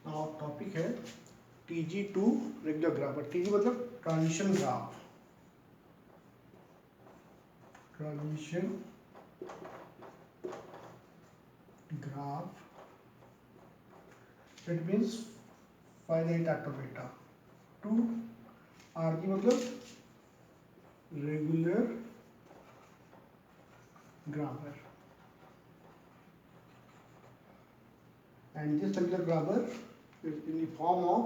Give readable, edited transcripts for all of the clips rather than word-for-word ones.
Topic है TG to regular graph. TG मतलब transition graph. Transition graph it means finite automata to RG मतलब regular grammar, and this regular grammar is in the form of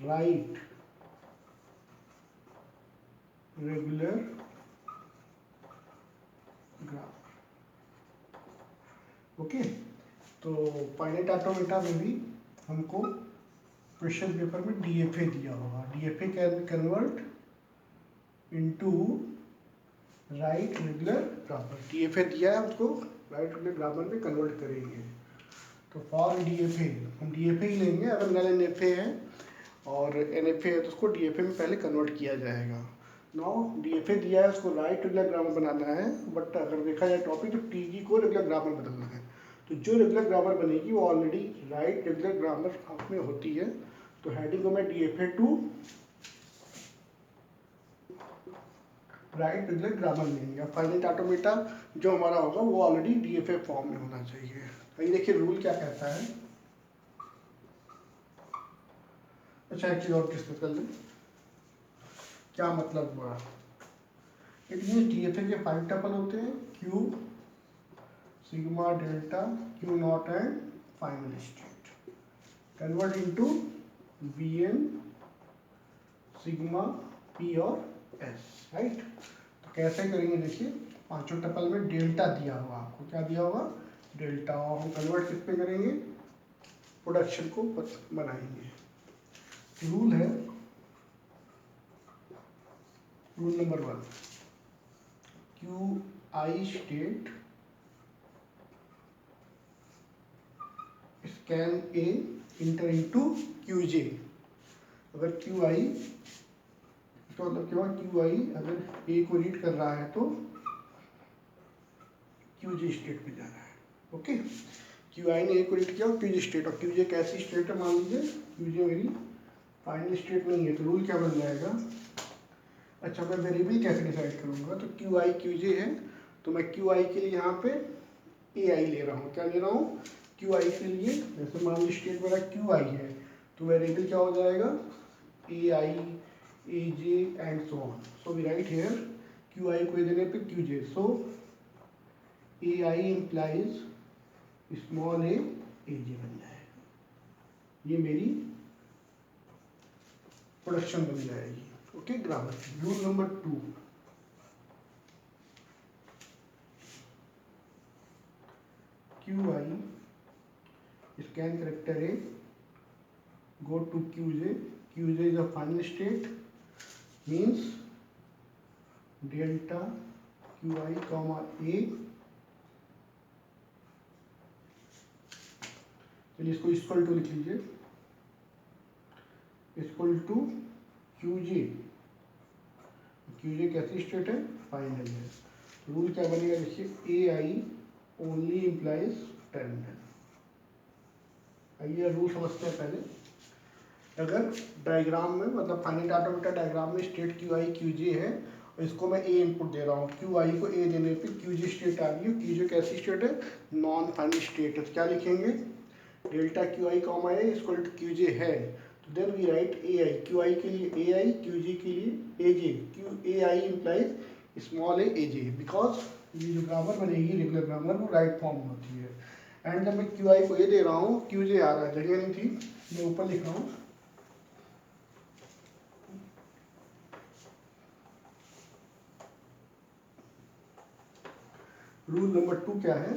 right regular grammar. Okay, तो finite automata में भी हमको question paper में DFA दिया होगा। DFA can convert into right regular grammar. DFA दिया है, उसको राइट रेगुलर ग्रामर में कन्वर्ट करेंगे। तो फॉर DFA हम DFA ही लेंगे। अगर नल NFA है और NFA है तो उसको DFA में पहले कन्वर्ट किया जाएगा। नाउ DFA दिया है, उसको राइट रेगुलर ग्रामर बनाना है, बट अगर देखा जाए टॉपिक तो TG को रेगुलर ग्रामर बदलना है। तो जो रेगुलर ग्रामर बनेगी वो ऑलरेडी राइट रेगुलर ग्रामर में होती है। तो हेडिंग को मैं DFA to write regular grammar लेंगे। अब फाइनाइट ऑटोमेटा जो हमारा होगा वो ऑलरेडी DFA फॉर्म में होना चाहिए। ये देखिए रूल क्या कहता है। अच्छा, एक चीज और डिस्कस कर लें, क्या मतलब हुआ। इट मीन्स DFA के 5 टपल होते हैं, Q, sigma, delta, Q not and final state. Convert into Bn, sigma, P और S, राइट। तो कैसे करेंगे देखिए, पांचों टपल में डेल्टा दिया हुआ, आपको क्या दिया हुआ, डेल्टा, और हम कन्वर्ट किस पे करेंगे, प्रोडक्शन को बनाएंगे। रूल है, rule number 1, QI state scan A inter into QJ। अगर QI, इसका मतलब क्या हुआ, QI अगर A को रीड कर रहा है तो QJ स्टेट पे जा रहा है। ओके, QI ने A को रीड किया और QJ स्टेट, और QJ कैसी स्टेट है मान लीजिए, QJ मेरी फाइनल स्टेट नहीं है। तो रूल क्या बन जाएगा, अच्छा मैं वेरिएबल कैसे डिसाइड करूंगा, तो QI QJ है तो मैं QI के लिए यहाँ पे AI ले रहा हूँ। क्या ले रहा हूँ, QI के लिए, जैसे मान लीजिए स्टेट मेरा QI है तो वेरिएबल क्या हो जाएगा, AI, AJ and so on. So we write here QI को देने पे QJ, so AI implies small a AJ बन जाएगा। ये मेरी प्रोडक्शन बन जाएगी। Okay, grammar. Rule number 2, QI scan character A, go to QJ. QJ is a final state, means delta QI comma A। चलिए इसको इक्वल टू लिख लीजिए, इक्वल टू QJ। QJ कैसी स्टेट है, फाइनल है। रूल क्या बनेगा देखिए, AI ओनली इम्प्लाइज टर्मिनल। आइए रूल समझते हैं पहले। अगर डायग्राम में, मतलब फाइनाइट ऑटोमेटा डायग्राम में स्टेट QI QJ है और इसको मैं A इनपुट दे रहा हूँ, QI को A देने पे QJ स्टेट आ गई है। QJ कैसी स्टेट है, नॉन फाइनल स्टेट है। तो क्या लिखेंगे, delta QI comma A equal to QJ है, तो then we write AI, QI के लिए AI, QJ के लिए AJ। AI implies small a AJ, because ये जो ग्रामर बनेगी रेगुलर ग्रामर वो राइट फॉर्म में होती है। एंड जब मैं QI को A दे रहा हूँ, QJ आ रहा है, जगह नहीं थी, मैं ऊपर लिख रहा हूँ। रूल नंबर 2 क्या है,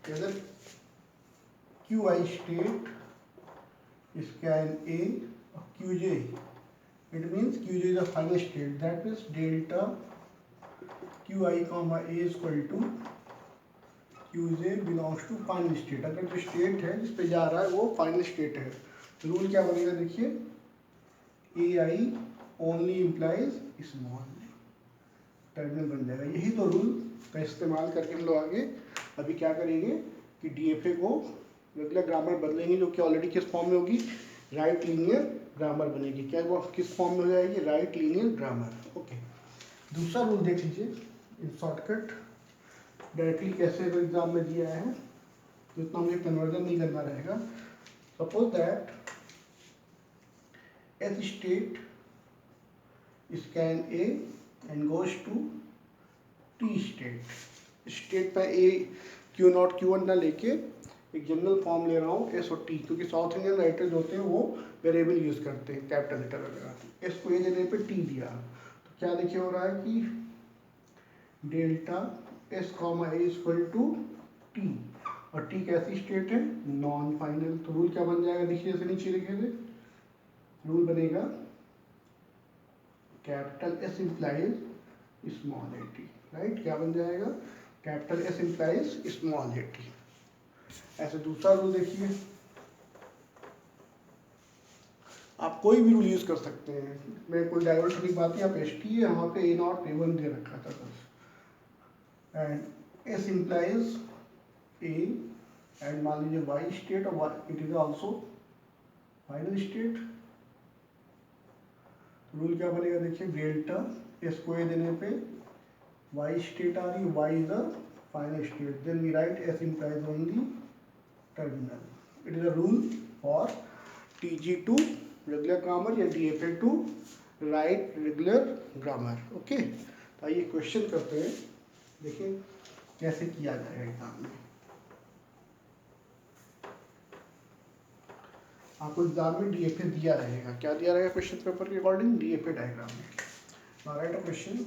अगर QI स्टेट स्कैन A और QJ, it means QJ is a final state, that means delta QI comma A is equal to QJ belongs to final state। अगर जो स्टेट है जिस पे जा रहा है वो फाइनल स्टेट है, तो रूल क्या बनेगा देखिए, AI only implies small terminal बन जाएगा। यही तो रूल का इस्तेमाल करके हम लोग आगे अभी क्या करेंगे कि DFA को रेगुलर ग्रामर बदलेंगे जो कि ऑलरेडी किस फॉर्म में होगी, राइट लीनियर ग्रामर बनेगी। क्या वो किस फॉर्म में हो जाएगी, राइट लीनियर ग्रामर। ओके, दूसरा रूल देख लीजिए इन शॉर्टकट, डायरेक्टली कैसे वो एग्जाम में दिया है, तो इतना मुझे कन्वर्जन नहीं करना रहेगा। Suppose that H state scan A and goes to T state. State पे A Q not Q one ना लेके एक जनरल फॉर्म ले रहा हूँ एस और टी, क्योंकि साउथ इंडियन राइटर्स होते हैं वो वेरिएबल यूज़ करते हैं, कैपिटल लेटर वगैरह। एस को ए देने पे टी दिया, तो क्या देखिए हो रहा है कि delta S comma A equal to T, और टी कैसी स्टेट है, नॉन फाइनल। तो रूल क्या बन जाएगा, देखिए ऐसे नीचे लिखे थे, रूल बनेगा capital S implies small A T, right. क्या बन जाएगा, capital S implies small A T. ऐसे दूसरा रूल देखिए, आप कोई भी रूल यूज कर सकते हैं, मैं कोई डाइवर्स की बात नहीं, आप एस टी है वहाँ पे ए नॉट ए वन दे रखा था बस, and S implies A, and मान लीजिए वाई स्टेट और it is also final state. Rule क्या बनेगा, देखिए डेल्टा एस को ए देने पे वाई स्टेट आ रही, Y is a final state, then we write S implies only terminal. It is a rule for TG2 regular grammar या DFA2 right regular grammar. Okay, तो आइए क्वेश्चन करते हैं, देखिए कैसे किया जाएगा एग्जाम में। आपको एग्जाम में DFA दिया रहेगा, क्या दिया रहेगा क्वेश्चन पेपर के अकॉर्डिंग, DFA डायग्राम में। Now right a question,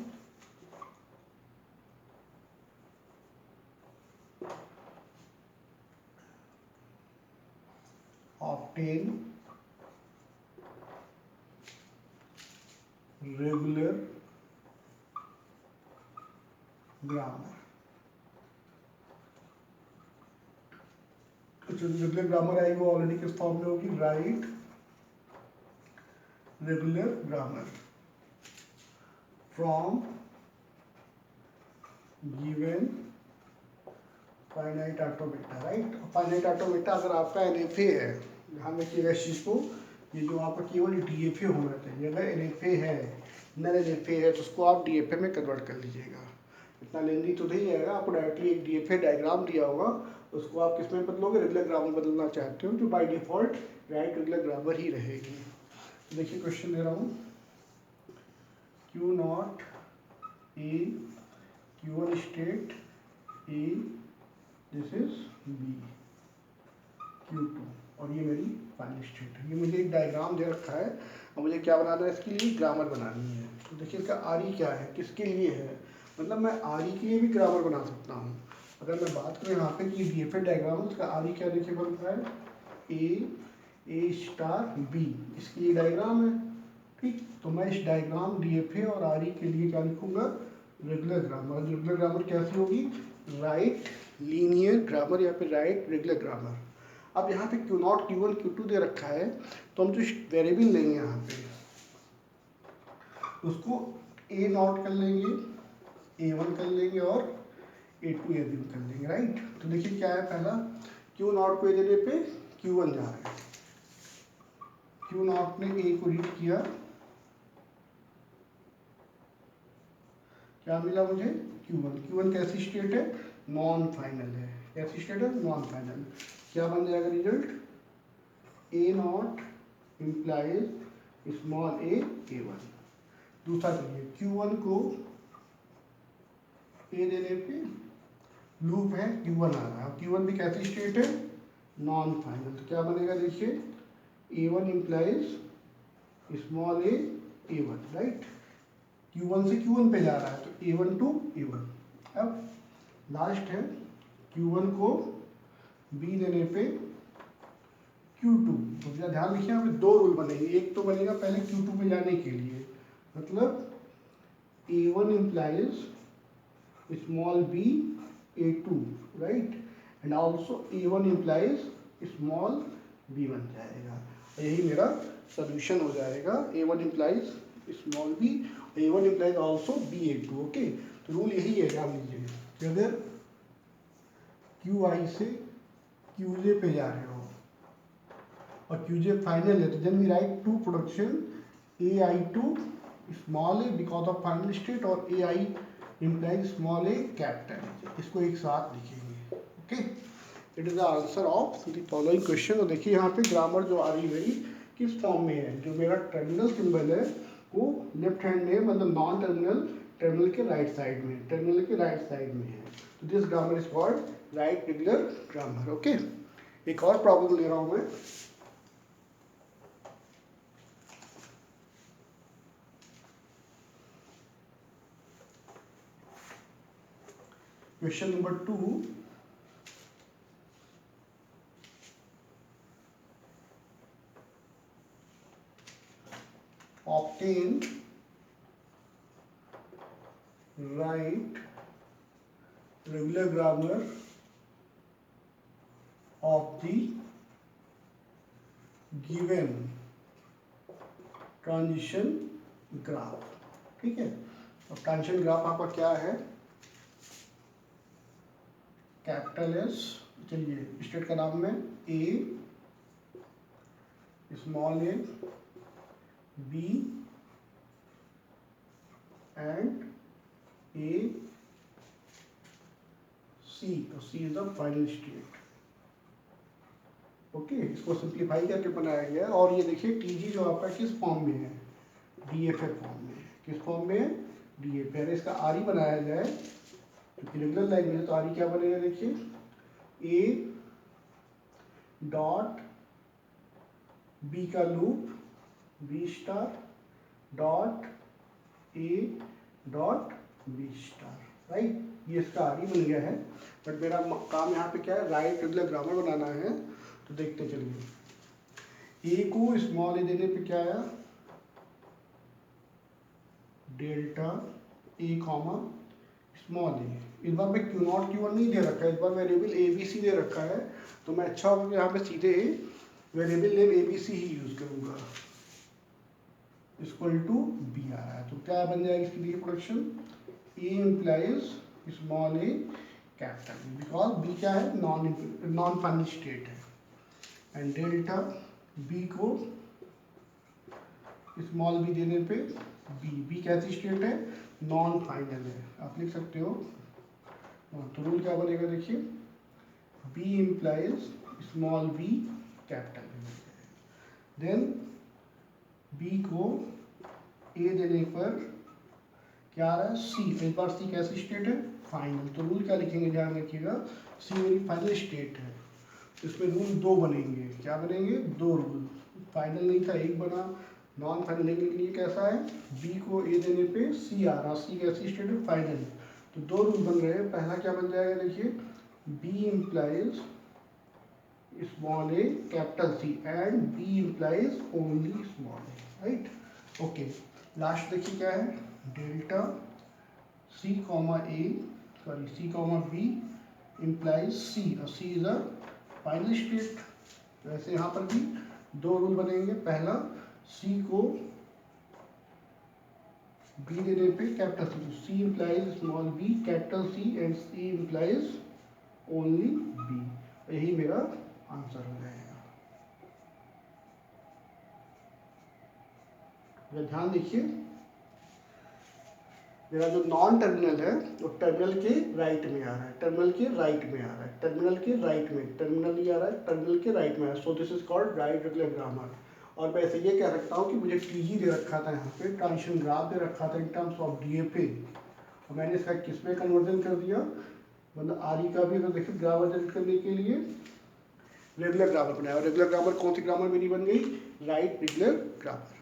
obtain regular grammar. जो रेगुलर ग्रामर आएगी वो ऑलरेडी किस फॉर्म में होगी, right regular grammar from given finite automata, right. Finite automata अगर आपका NFA है, ध्यान रखिएगा इस चीज़ को, ये जो आपका केवल DFA होना चाहिए, अगर NFA है, नल NFA है, तो उसको आप DFA में कन्वर्ट कर लीजिएगा। इतना लेंदी तो नहीं आएगा, आपको डायरेक्टली एक DFA डायग्राम दिया होगा, उसको आप किस में बदलोगे, रेगुलर ग्रामर बदलना चाहते हो, जो by default right regular grammar ही रहेगी। तो देखिए क्वेश्चन दे रहा हूँ, Q not a Q one state A, this is B Q2, और ये मेरी फाइनल स्टेट है। ये मुझे एक डायग्राम दे रखा है और मुझे क्या बनाना है, इसके लिए ग्रामर बनानी है। तो देखिए इसका RE क्या है, किसके लिए है, मतलब मैं RE के लिए भी ग्रामर बना सकता हूँ। अगर मैं बात करूँ यहाँ पे कि DFA डायग्राम, उसका RE क्या देखिए बन रहा है, A स्टार B, इसके लिए डायग्राम है, ठीक। तो मैं इस डायग्राम DFA और RE के लिए क्या लिखूंगा, रेगुलर ग्रामर। रेगुलर ग्रामर कैसी होगी, राइट लीनियर ग्रामर या फिर राइट रेगुलर ग्रामर। अब यहाँ पे Q not Q one Q two दे रखा है, तो हम जो वेरिएबल लेंगे यहाँ पे उसको ए नॉट कर लेंगे, A1 कर लेंगे और A2 एज्यूम कर लेंगे, राइट। तो देखिए क्या है, पहला क्यू नॉट को देने पे Q1 जा रहा है, क्यू नॉट ने A को रीड किया, क्या मिला मुझे, Q1 कैसी स्टेट है, नॉन फाइनल है, कैसी स्टेट है, नॉन फाइनल। क्या बन जाएगा result, A not implies small a A1। दूसरा चलिए Q1 को A देने पे लूप है, Q1 आ रहा है, Q1 भी कैसी स्टेट है, नॉन फाइनल। तो क्या बनेगा देखिए, A1 implies small a A1, right. Q1 से Q1 पे जा रहा है, तो A1 टू A1। अब लास्ट है Q1 को B देने पे Q2। तो भैया ध्यान रखिए, यहाँ पे दो रूल बनेंगे, एक तो बनेगा पहले Q2 पे जाने के लिए, मतलब A1 implies small b A2, right, and also A1 implies small b बन जाएगा। यही मेरा सोल्यूशन हो जाएगा, A1 implies small b, A1 implies also BA2। Okay, तो रूल यही है, ध्यान लीजिए कि अगर QI से क्यूजे पे जा रहे हो और क्यूजे फाइनल है, तो then we write two production A I to small A because of final state और A I implies small A capital, इसको एक साथ लिखेंगे। ओके, it is the answer of the following question. और देखिए यहाँ पे ग्रामर जो आ रही मेरी किस फॉर्म में है, जो मेरा टर्मिनल सिंबल है वो लेफ्ट हैंड में, मतलब नॉन टर्मिनल, टर्मिनल के राइट साइड में, टर्मिनल के राइट साइड में है। तो this grammar is called right regular grammar. Okay, एक और प्रॉब्लम ले रहा हूँ मैं। Question number 2, obtain right regular grammar of the given transition graph. ठीक है, अब ट्रांजिशन ग्राफ आपका क्या है, कैपिटल एस, चलिए स्टेट का नाम में A, small A, B and A, C, तो C is the final state. Okay, इसको सिंप्लीफाई करके बनाया गया है। और ये देखिए टीजी जो आपका किस फॉर्म में है, डीएफए फॉर्म में। किस फॉर्म में है, डीएफए। अगर इसका आरई बनाया जाए क्योंकि रेगुलर लैंग्वेज है, तो आरई क्या बनेगा, देखिए ए डॉट बी का loop, B star dot A dot B star, right. ये इसका आरई बन गया है। बट मेरा काम यहाँ पे क्या है, राइट रेगुलर ग्रामर बनाना है। तो देखते चलिए, ए को स्मॉल ए देने पे क्या आया, डेल्टा ए कॉमा स्मॉल ए। इस बार मैं क्यू नॉट क्यू वन नहीं दे रखा है, इस बार वेरिएबल ए बी सी दे रखा है। तो मैं अच्छा होगा यहाँ पे सीधे variable name A B C ही यूज करूँगा। इक्वल टू बी आ रहा है, तो क्या बन जाएगी इसके लिए production, A implies small A capital, because B क्या है, नॉन फाइनल स्टेट है। एंड डेल्टा बी को स्मॉल बी देने पे बी कैसी स्टेट है, नॉन फाइनल है, आप लिख सकते हो। तो रूल क्या बनेगा, देखिए B implies small B capital, then B को ए देने पर क्या आ रहा है, सी। इस बार सी कैसी स्टेट है, फाइनल। तो रूल क्या लिखेंगे, ध्यान रखिएगा, सी मेरी फाइनल स्टेट है। इसमें रूल दो बनेंगे, क्या बनेंगे, दो रूल। फाइनल नहीं था, एक बना, नॉन फाइनल लेने के लिए कैसा है, बी को ए देने पे सी आ रहा, सी कैसी स्टेट है, फाइनल। तो दो रूल बन रहे हैं। पहला क्या बन जाएगा, देखिए B implies small A capital C and B implies only small A, right. Okay, last देखिए क्या है, delta C comma A, sorry C comma B implies C, और C is a final state. वैसे यहाँ पर भी दो रूल बनेंगे। पहला, सी को बी देने पे कैपिटल सी, तो C implies small B capital C and C implies only B. यही मेरा आंसर हो जाएगा। ध्यान देखिए, मेरा जो नॉन टर्मिनल है वो टर्मिनल के राइट में आ रहा है, टर्मिनल के राइट में आ रहा है, टर्मिनल के राइट में, टर्मिनल ही आ रहा है, टर्मिनल के राइट में आ रहा है। So this is called right regular grammar. और मैं ऐसे ये कह सकता हूँ कि मुझे टीजी दे रखा था, यहाँ पे ट्रांजिशन ग्राफ दे रखा था इन टर्म्स ऑफ डीएफए, और मैंने इसका किस में कन्वर्जन कर दिया, मतलब आरई का भी अगर देखिए ग्रामर जनरेट करने के लिए रेगुलर ग्रामर बनाया। और रेगुलर ग्रामर कौन सी ग्रामर मेरी बन गई, राइट रेगुलर ग्रामर।